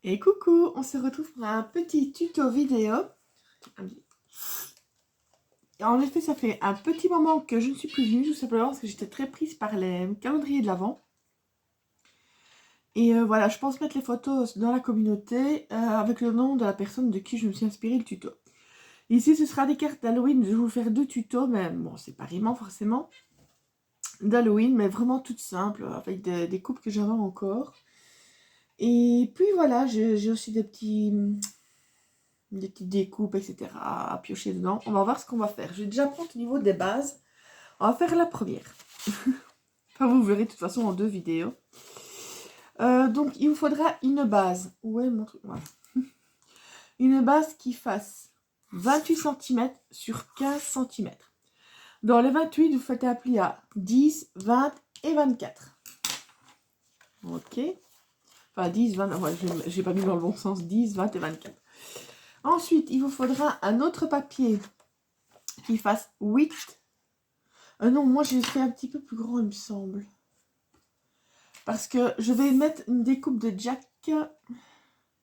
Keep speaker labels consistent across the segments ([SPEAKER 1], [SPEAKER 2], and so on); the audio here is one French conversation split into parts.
[SPEAKER 1] Et coucou, on se retrouve pour un petit tuto vidéo. En effet, ça fait un petit moment que je ne suis plus venue, tout simplement parce que j'étais très prise par les calendriers de l'Avent. Et voilà, je pense mettre les photos dans la communauté avec le nom de la personne de qui je me suis inspiré le tuto. Ici, ce sera des cartes d'Halloween. Je vais vous faire 2 tutos, mais bon, c'est pas vraiment forcément d'Halloween, mais vraiment toutes simples, avec des coupes que j'avais encore. Et puis voilà, j'ai aussi des petites découpes, etc. à piocher dedans. On va voir ce qu'on va faire. Je vais déjà prendre au niveau des bases. On va faire la première. Enfin, vous verrez de toute façon en 2 vidéos. Donc, il vous faudra une base. Où est mon truc? Voilà. Une base qui fasse 28 cm sur 15 cm. Dans les 28, vous faites un pli à 10, 20 et 24. Ok. Enfin, 10, 20, ouais, j'ai pas mis dans le bon sens. 10, 20 et 24. Ensuite, il vous faudra un autre papier qui fasse 8. Non, moi j'ai fait un petit peu plus grand, il me semble. Parce que je vais mettre une découpe de Jack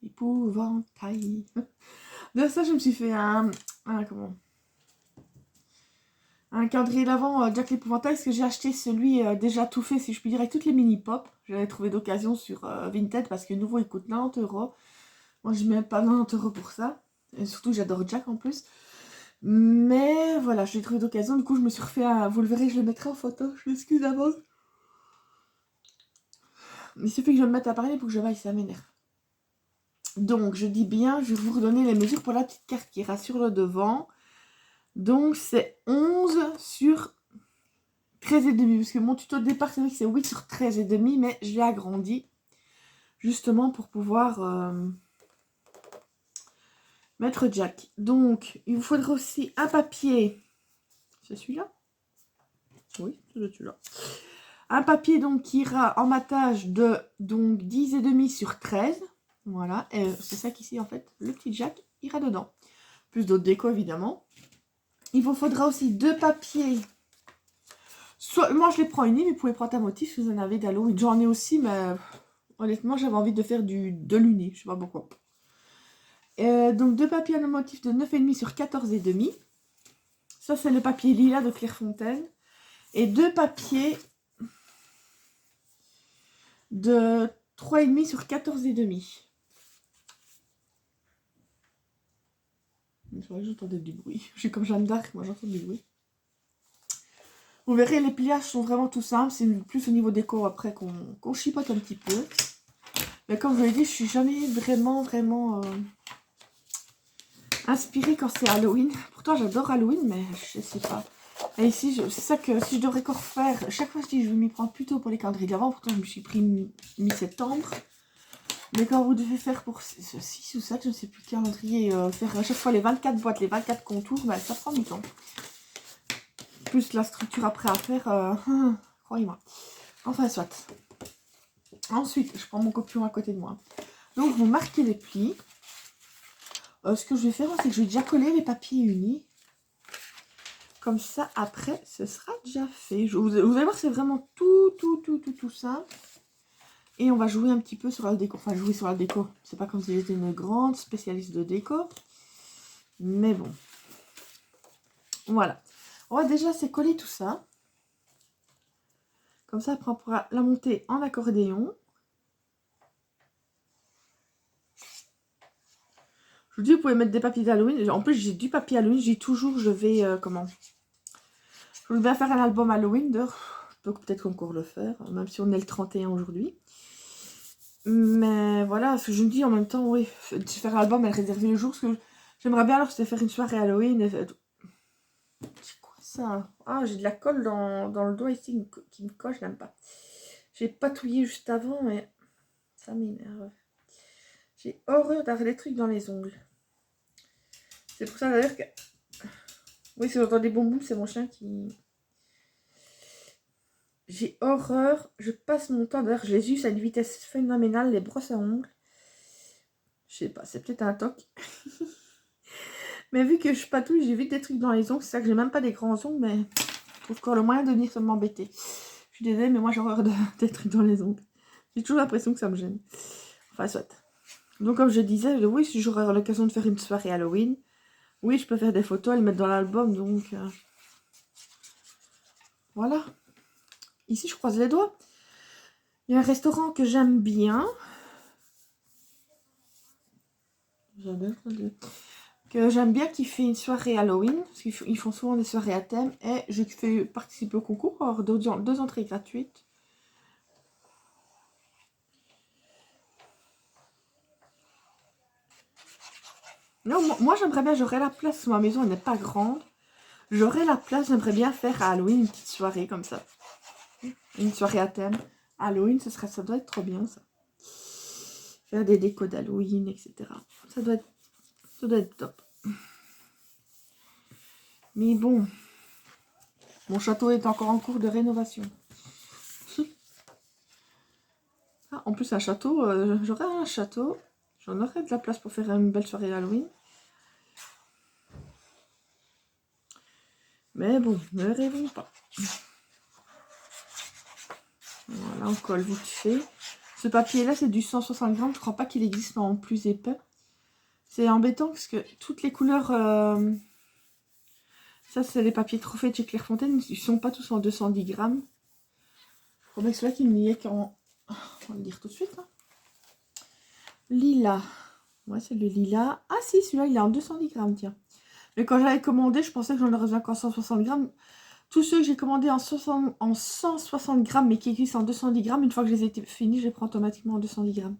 [SPEAKER 1] épouvantail. De ça, je me suis fait un calendrier d'avant Jack l'épouvantail, parce que j'ai acheté celui déjà tout fait, si je puis dire, avec toutes les mini-pop. J'avais trouvé d'occasion sur Vinted, parce que nouveau, il coûte 90 €. Moi, je mets pas 90 € pour ça. Et surtout, j'adore Jack en plus. Mais voilà, je l'ai trouvé d'occasion. Du coup, je me suis refait un... Vous le verrez, je le mettrai en photo. Je m'excuse d'avance. Il suffit que je me mette à parler pour que je vaille, ça m'énerve. Donc, je dis bien, je vais vous redonner les mesures pour la petite carte qui ira sur le devant. Donc, c'est 11 sur 13,5. Parce que mon tuto de départ, c'est vrai que c'est 8 sur 13,5, mais je l'ai agrandi. Justement pour pouvoir mettre Jack. Donc, il vous faudra aussi un papier. C'est celui-là? Oui, c'est celui-là. Un papier donc qui ira en matage de donc 10,5 sur 13. Voilà, et c'est ça qu'ici en fait, le petit Jack ira dedans. Plus d'autres décos évidemment. Il vous faudra aussi 2 papiers. Soit, moi je les prends unis, mais vous pouvez prendre un motif si vous en avez d'Halloween. J'en ai aussi, mais honnêtement j'avais envie de faire de l'uni, je sais pas pourquoi. Donc 2 papiers à motif de 9,5 sur 14,5. Ça c'est le papier lilas de Clairefontaine. Et 2 papiers de 3,5 sur 14,5. C'est vrai que j'entendais du bruit. Je suis comme Jeanne d'Arc, moi j'entends du bruit. Vous verrez, les pliages sont vraiment tout simples. C'est plus au niveau déco après qu'on chipote un petit peu. Mais comme je vous l'ai dit, je suis jamais vraiment inspirée quand c'est Halloween. Pourtant j'adore Halloween, mais je sais pas. Et ici, c'est ça que si je devrais encore faire, chaque fois je dis que je vais m'y prendre plus tôt pour les calendriers d'avant. Pourtant je me suis pris mi-septembre. Mais quand vous devez faire pour 6 ou 7, je ne sais plus, calendrier, faire à chaque fois les 24 boîtes, les 24 contours, ben, ça prend du temps. Plus la structure après à faire, croyez-moi. Enfin, soit. Ensuite, je prends mon copion à côté de moi. Donc, vous marquez les plis. Ce que je vais faire, c'est que je vais déjà coller les papiers unis. Comme ça, après, ce sera déjà fait. Vous allez voir, c'est vraiment tout simple. Et on va jouer un petit peu sur la déco. Enfin, jouer sur la déco. C'est pas comme si j'étais une grande spécialiste de déco. Mais bon. Voilà. On va déjà se coller tout ça. Comme ça, après, on pourra la monter en accordéon. Je vous dis, vous pouvez mettre des papiers d'Halloween. En plus, j'ai du papier Halloween. J'ai toujours, je vais, Je voulais bien faire un album Halloween. Je peux peut-être encore le faire, même si on est le 31 aujourd'hui. Mais voilà, ce que je me dis en même temps, oui, faire un album et le réserver le jour. Parce que j'aimerais bien alors, c'était faire une soirée Halloween. C'est quoi ça? Ah, j'ai de la colle dans le doigt ici qui me colle, je n'aime pas. J'ai patouillé juste avant, mais ça m'énerve. J'ai horreur d'avoir des trucs dans les ongles. C'est pour ça d'ailleurs que... Oui, si vous entendez des bonbons, c'est mon chien qui... J'ai horreur. Je passe mon temps, d'ailleurs je les use à une vitesse phénoménale, les brosses à ongles. Je sais pas, c'est peut-être un toc. Mais vu que je patouille, j'ai vite des trucs dans les ongles. C'est ça que j'ai même pas des grands ongles, mais je trouve encore le moyen de venir m'embêter. Je suis désolée, mais moi j'ai horreur des trucs dans les ongles. J'ai toujours l'impression que ça me gêne. Enfin, soit. Donc comme je disais, oui, si j'aurai l'occasion de faire une soirée Halloween, oui, je peux faire des photos et les mettre dans l'album, donc voilà. Ici, je croise les doigts. Il y a un restaurant que j'aime bien. Que j'aime bien, qui fait une soirée Halloween. Parce qu'ils font souvent des soirées à thème. Et je fais participer au concours pour avoir 2 entrées gratuites. Non, moi j'aimerais bien, j'aurais la place. Ma maison elle n'est pas grande. J'aurais la place, j'aimerais bien faire à Halloween une petite soirée comme ça. Une soirée à thème. Halloween, ça doit être trop bien ça. Faire des décos d'Halloween, etc. Ça doit être top. Mais bon, mon château est encore en cours de rénovation. Ah, en plus, un château, j'aurais un château. J'en aurais de la place pour faire une belle soirée Halloween. Mais bon, ne rêvons pas. Voilà, on colle vite fait. Ce papier-là, c'est du 160 grammes. Je crois pas qu'il existe en plus épais. C'est embêtant parce que toutes les couleurs... ça, c'est les papiers trophées de chez Clairefontaine. Ils sont pas tous en 210 grammes. Je crois bien que celui-là qui n'y est qu'en... On va le dire tout de suite. Hein. Lila. Ouais, c'est le lilas. Ah si, celui-là, il est en 210 grammes, tiens. Mais quand j'avais commandé, je pensais que j'en aurais besoin qu'en 160 grammes. Tous ceux que j'ai commandés en 160 grammes, mais qui existent en 210 grammes, une fois que je les ai finis, je les prends automatiquement en 210 grammes.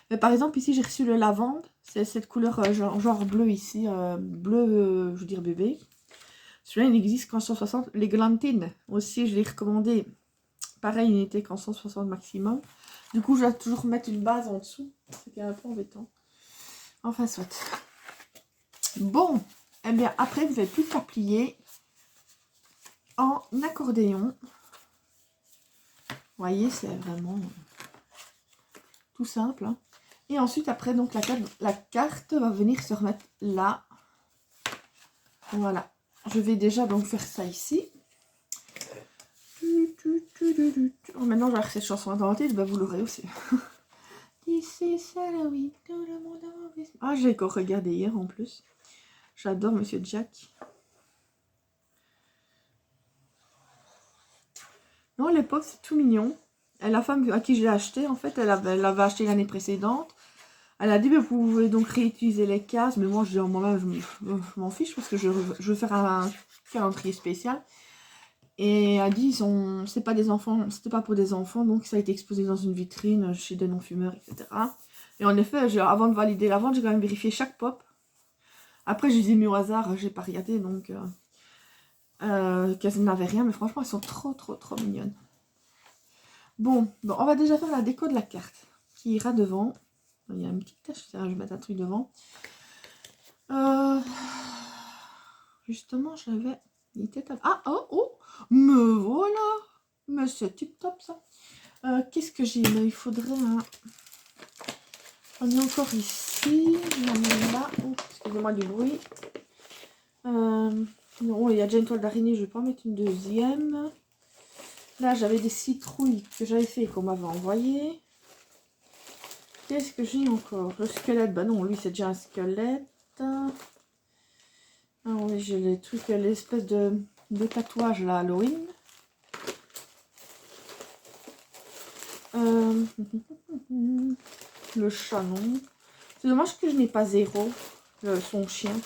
[SPEAKER 1] Mais par exemple, ici, j'ai reçu le lavande. C'est cette couleur genre bleu ici. Bleu, je veux dire bébé. Celui-là, il n'existe qu'en 160. Les glantines aussi, je l'ai recommandé. Pareil, il n'était qu'en 160 maximum. Du coup, je vais toujours mettre une base en dessous. C'est un peu embêtant. Enfin, soit. Bon, eh bien, après, vous n'avez plus qu'à plier en accordéon. Vous voyez, c'est vraiment tout simple. Hein. Et ensuite, après, donc la carte va venir se remettre là. Voilà. Je vais déjà donc faire ça ici. Oh, maintenant, je vais faire cette chanson dans la tête, bah, vous l'aurez aussi. Ah, j'ai encore regardé hier en plus. J'adore Monsieur Jack. Non, à l'époque, c'est tout mignon. Et la femme à qui je l'ai acheté, en fait, elle l'avait acheté l'année précédente. Elle a dit, mais vous pouvez donc réutiliser les cases. Mais moi, je dis, moi-même, je m'en fiche parce que je veux faire un calendrier spécial. Et elle a dit, c'est pas des enfants, c'était pas pour des enfants, donc ça a été exposé dans une vitrine chez des non-fumeurs, etc. Et en effet, avant de valider la vente, j'ai quand même vérifié chaque pop. Après, je les ai mis au hasard, j'ai pas regardé, donc qu'elles n'avaient rien, mais franchement, elles sont trop mignonnes. Bon, on va déjà faire la déco de la carte, qui ira devant. Il y a une petite tache, je vais mettre un truc devant. Justement, j'avais... Ah, oh, me voilà. Mais c'est tip top ça. Qu'est-ce que j'ai? Il faudrait un... On est encore ici. Là. Oh, excusez-moi du bruit. Non, il y a déjà une toile d'araignée. Je vais pas en mettre une deuxième. Là, j'avais des citrouilles que j'avais fait et qu'on m'avait envoyé. Qu'est-ce que j'ai encore? Le squelette. Bah non, lui, c'est déjà un squelette. Ah oui, j'ai les trucs, l'espèce de tatouage là, Halloween. Le chat, non. C'est dommage que je n'ai pas Zéro, son chien.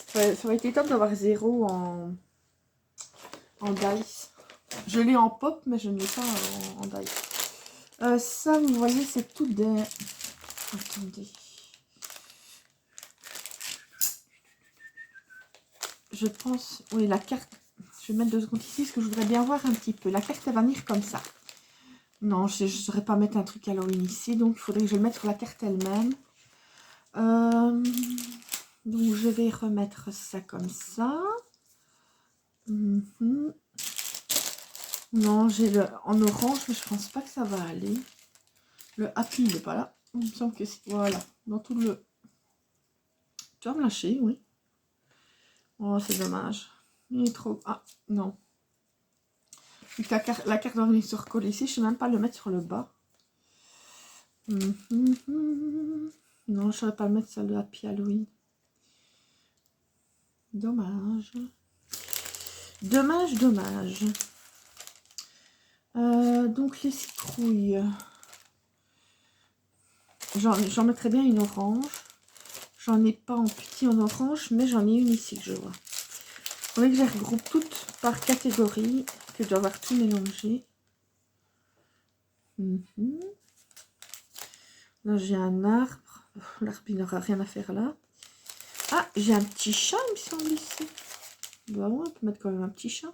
[SPEAKER 1] Ça aurait été top d'avoir Zéro en dice. Je l'ai en pop, mais je ne l'ai pas en dice. Ça, vous voyez, c'est tout des... Attendez. Je pense... Oui, la carte... Je vais mettre 2 secondes ici, parce que je voudrais bien voir un petit peu. La carte, elle va venir comme ça. Non, je ne saurais pas mettre un truc Halloween ici, donc il faudrait que je le mette sur la carte elle-même. Donc, je vais remettre ça comme ça. Non, j'ai le en orange, mais je pense pas que ça va aller. Le happy, il n'est pas là. Il me semble que c'est... Voilà, dans tout le... Tu vas me lâcher, oui. Oh, c'est dommage. Il est trop... Ah, non. La carte va venir se recoller ici. Je ne sais même pas le mettre sur le bas. Non, je ne saurais pas mettre ça de Happy Halloween. Dommage. Dommage, dommage. Donc les citrouilles. J'en mettrais bien une orange. J'en ai pas en petit en orange, mais j'en ai une ici que je vois. Il faudrait que je les regroupe toutes par catégorie, que je dois avoir tout mélangé. Là, j'ai un arbre. L'arbre, il n'aura rien à faire là. Ah, j'ai un petit chat, il me semble, ici. Bah ouais, on peut mettre quand même un petit chat.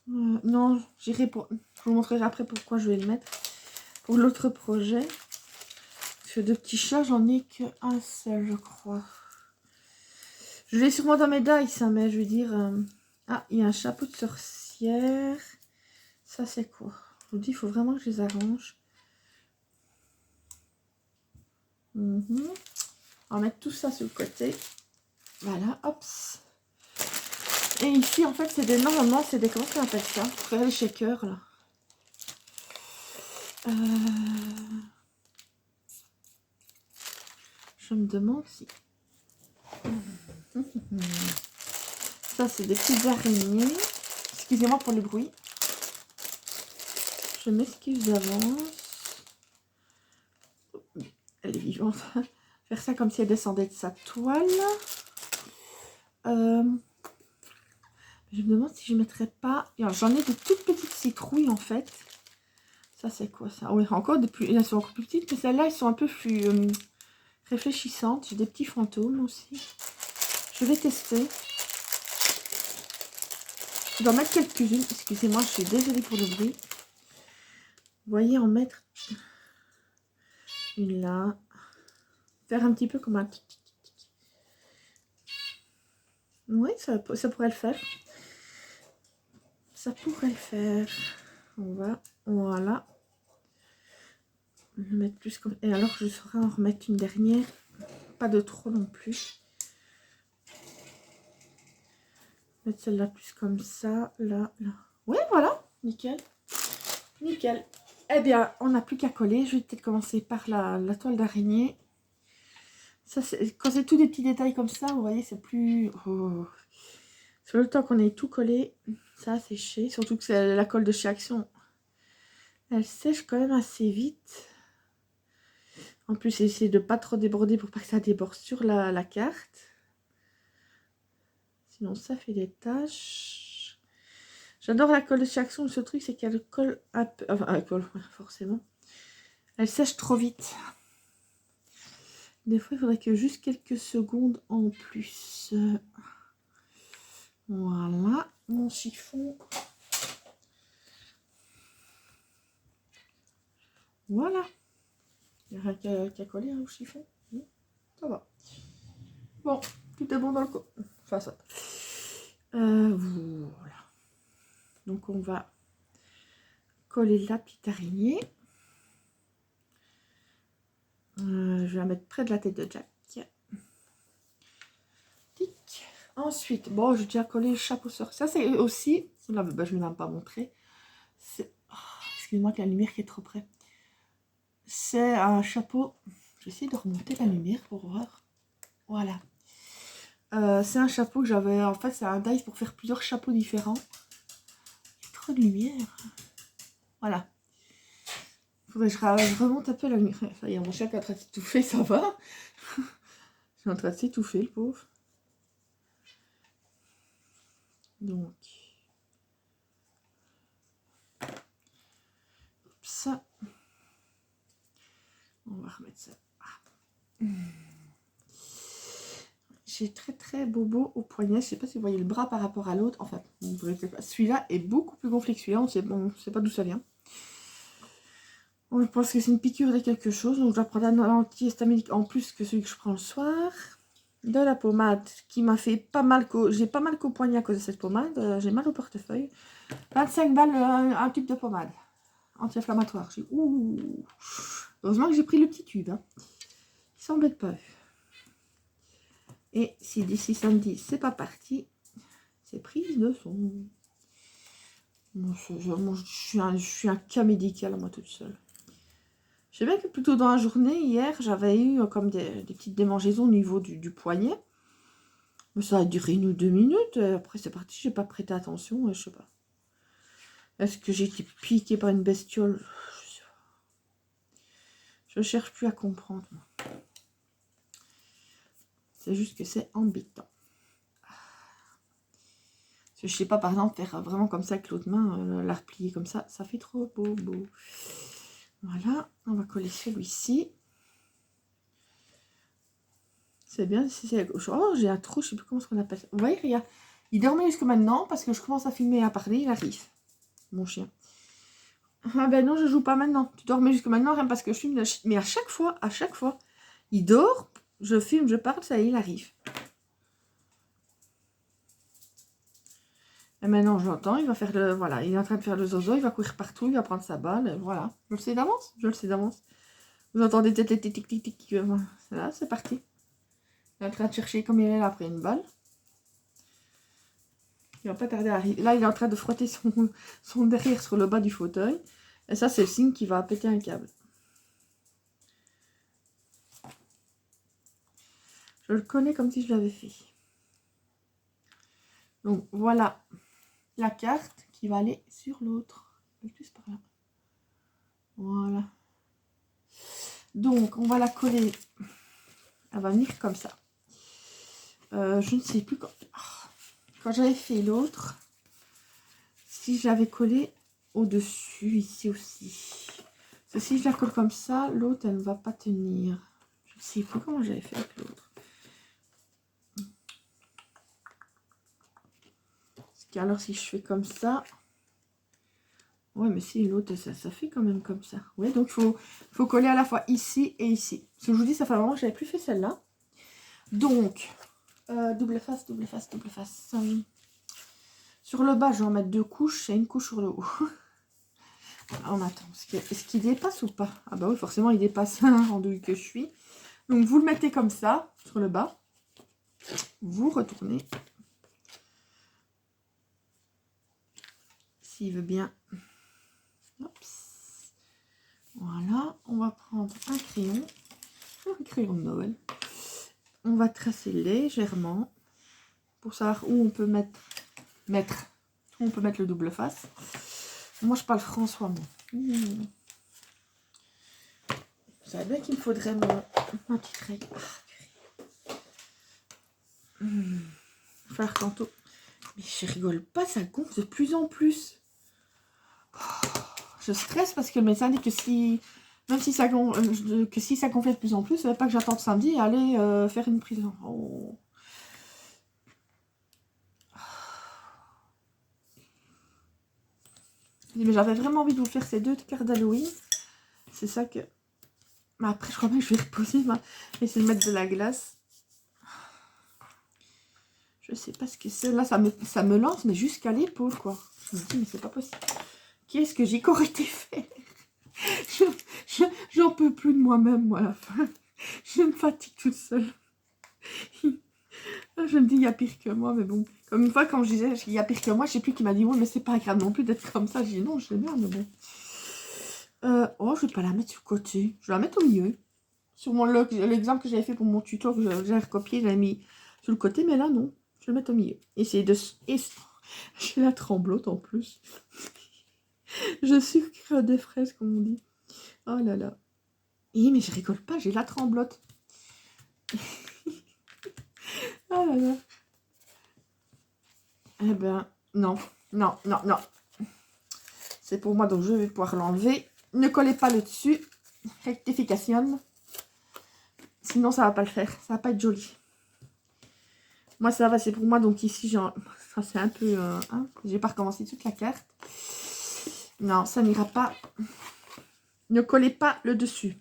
[SPEAKER 1] Non, j'irai pour... Je vous montrerai après pourquoi je vais le mettre. Pour l'autre projet. Parce que de petits chats, j'en ai qu'un seul, je crois. Je l'ai sûrement dans mes dice, hein, mais je veux dire... Ah, il y a un chapeau de sorcière. Ça, c'est quoi? Je vous dis, il faut vraiment que je les arrange. On va mettre tout ça sur le côté. Voilà, hop. Et ici, en fait, c'est des... Normalement, c'est des... Comment on appelle ça? Pour faire les shakers, là. Je me demande si... Ça, c'est des petites araignées. Excusez-moi pour le bruit. Je m'excuse d'avance. Elle est vivante. Faire ça comme si elle descendait de sa toile. Je me demande si je ne mettrais pas... J'en ai de toutes petites citrouilles, en fait. Ça, c'est quoi, ça? Oui, encore des plus... Elles sont encore plus petites, mais celles-là, elles sont un peu plus réfléchissantes. J'ai des petits fantômes aussi. Je vais tester. Je dois mettre quelques-unes. Excusez-moi, je suis désolée pour le bruit. Vous voyez, en mettre une là. Faire un petit peu comme un... Oui, ça pourrait le faire. Ça pourrait le faire. On va... Voilà. Le mettre plus comme... Et alors, je saurais en remettre une dernière. Pas de trop non plus. Mettre celle-là plus comme ça. Là, là. Oui, voilà. Nickel. Nickel. Eh bien, on n'a plus qu'à coller. Je vais peut-être commencer par la toile d'araignée. Ça, quand c'est tous des petits détails comme ça, vous voyez, c'est plus... Oh. Sur le temps qu'on ait tout collé, ça a séché. Surtout que c'est la colle de chez Action. Elle sèche quand même assez vite. En plus, essayez de ne pas trop déborder pour pas que ça déborde sur la carte. Sinon, ça fait des taches. J'adore la colle de chez Action. Ce truc, c'est qu'elle colle un peu... Enfin, elle colle, forcément. Elle sèche trop vite. Des fois, il faudrait que juste quelques secondes en plus. Voilà, mon chiffon. Voilà. Il n'y a rien qu'à coller au chiffon. Ça va. Bon, tout est bon dans le coup. Enfin, ça. Voilà. Donc, on va coller la petite araignée. Je vais la mettre près de la tête de Jack. Tic. Ensuite, bon, j'ai déjà collé le chapeau sur ça. C'est aussi, là, bah, je ne l'ai même pas montré. Oh, excuse-moi que la lumière qui est trop près. C'est un chapeau. Je vais essayer de remonter la lumière pour voir. Voilà. C'est un chapeau que j'avais. En fait, c'est un dice pour faire plusieurs chapeaux différents. Il y a trop de lumière. Voilà. Faudrait que je remonte un peu la lumière. Ça y est, mon chat est en train de s'étouffer, ça va. Je suis en train de s'étouffer, le pauvre. Donc. Ça. On va remettre ça. J'ai très bobo au poignet. Je sais pas si vous voyez le bras par rapport à l'autre. Enfin, celui-là est beaucoup plus gonflé que celui-là. On sait pas d'où ça vient. Je pense que c'est une piqûre de quelque chose. Donc je dois prendre un antihistaminique en plus que celui que je prends le soir. De la pommade qui m'a fait pas mal. J'ai pas mal qu'au poignet à cause de cette pommade. J'ai mal au portefeuille. 25 balles un tube de pommade. Anti-inflammatoire. Ouh. Heureusement que j'ai pris le petit tube. Hein. Il s'embête pas. Et si d'ici samedi, c'est pas parti, c'est prise de son. Moi, je suis un cas médical à moi toute seule. Je sais bien que plutôt dans la journée, hier, j'avais eu comme des petites démangeaisons au niveau du poignet. Mais ça a duré 1 ou 2 minutes. Après, c'est parti, j'ai pas prêté attention. Je sais pas. Est-ce que j'ai été piquée par une bestiole? Je sais pas. Je cherche plus à comprendre. C'est juste que c'est embêtant. Je sais pas, par exemple, faire vraiment comme ça avec l'autre main, la replier comme ça fait trop beau. Voilà, on va coller celui-ci. C'est bien, si c'est à gauche. Oh, j'ai un trou, je sais plus comment on appelle ça. Vous voyez, regarde, il dormait jusque maintenant parce que je commence à filmer et à parler, il arrive. Mon chien. Ah ben non, je joue pas maintenant. Tu dormais jusque maintenant, rien parce que je filme. Mais à chaque fois, il dort, je filme, je parle, ça y est, il arrive. Et maintenant, je l'entends, il va faire le... Voilà, il est en train de faire le zozo, il va courir partout, il va prendre sa balle, et voilà. Je le sais d'avance. Vous entendez tic. Là, c'est parti. Il est en train de chercher comme il est là après une balle. Il va pas tarder à arriver. Là, il est en train de frotter son derrière sur le bas du fauteuil. Et ça, c'est le signe qu'il va péter un câble. Je le connais comme si je l'avais fait. Donc, voilà la carte qui va aller sur l'autre. Plus par là. Voilà. Donc, on va la coller. Elle va venir comme ça. Je ne sais plus quand j'avais fait l'autre, si je l'avais collé au-dessus, ici aussi. Parce que si je la colle comme ça, l'autre, elle ne va pas tenir. Je ne sais plus comment j'avais fait avec l'autre. Parce qu'alors, si je fais comme ça... Ouais, mais si l'autre, ça fait quand même comme ça. Ouais, donc il faut coller à la fois ici et ici. Ce que je vous dis, ça fait vraiment que je n'avais plus fait celle-là. Donc, double face. Sur le bas, je vais en mettre 2 couches et une couche sur le haut. On attend. Est-ce qu'il dépasse ou pas? Ah bah oui, forcément, il dépasse, rendouille que je suis. Donc, vous le mettez comme ça, sur le bas. Vous retournez. S'il veut bien. Oups. Voilà. On va prendre un crayon de Noël. On va tracer légèrement pour savoir où on peut mettre le double face. Moi, je parle français, moi. Vous savez bien qu'il me faudrait ma petite règle. Faire tantôt. Mais je rigole pas, ça gonfle de plus en plus. Je stresse parce que le médecin dit que même si ça gonfle, si ça gonflait de plus en plus, il ne pas que j'attende samedi et aller faire une prise. Oh. Mais j'avais vraiment envie de vous faire ces 2 cartes d'Halloween. C'est ça que... Mais après, je crois bien que je vais reposer. Essayer de mettre de la glace. Je sais pas ce que c'est. Là, ça me lance, mais jusqu'à l'épaule, quoi. Je me dis, mais c'est pas possible. Qu'est-ce que j'ai encore été faire? J'en peux plus de moi-même, moi, à la fin. Je me fatigue toute seule. Je me dis, il y a pire que moi, mais bon. Comme une fois, quand je disais, il y a pire que moi, je sais plus qui m'a dit, oui, mais c'est pas grave non plus d'être comme ça. Je dis, non, je sais bien, mais bon. Oh, je vais pas la mettre sur le côté. Je vais la mettre au milieu. Sur l'exemple que j'avais fait pour mon tuto, que j'ai recopié, je l'ai mis sur le côté, mais là, non. Je vais le mettre au milieu. J'ai la tremblote en plus. Je sucre des fraises, comme on dit. Oh là là. Mais je rigole pas, j'ai la tremblote. Oh là là. Eh ben, non. C'est pour moi, donc je vais pouvoir l'enlever. Ne collez pas le dessus. Rectification. Sinon, ça va pas le faire. Ça va pas être joli. Moi, ça va, c'est pour moi. Donc ici, ça c'est un peu... j'ai pas recommencé toute la carte. Non, ça n'ira pas. Ne collez pas le dessus.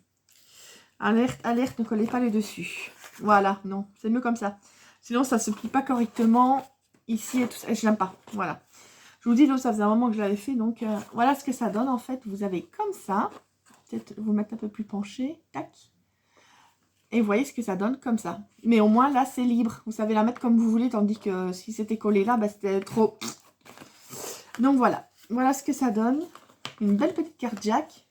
[SPEAKER 1] Alerte, ne collez pas le dessus. Voilà, non, c'est mieux comme ça. Sinon, ça se plie pas correctement ici et tout ça. Et je l'aime pas. Voilà. Je vous dis, là, ça faisait un moment que je l'avais fait. Donc, voilà ce que ça donne. En fait, vous avez comme ça. Peut-être vous mettre un peu plus penché. Tac. Et vous voyez ce que ça donne comme ça. Mais au moins, là, c'est libre. Vous savez la mettre comme vous voulez. Tandis que si c'était collé là, bah, c'était trop... Donc, voilà. Voilà ce que ça donne. Une belle petite carte Jack.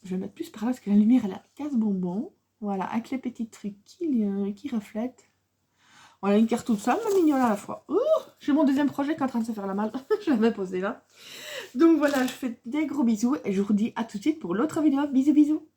[SPEAKER 1] Je vais mettre plus par là parce que la lumière, elle a casse-bonbon. Voilà, avec les petits trucs qui reflètent. Voilà, une carte toute seule, mais mignonne à la fois. Ouh, j'ai mon deuxième projet qui est en train de se faire la malle. Je l'avais posé là. Donc voilà, je fais des gros bisous et je vous dis à tout de suite pour l'autre vidéo. Bisous, bisous.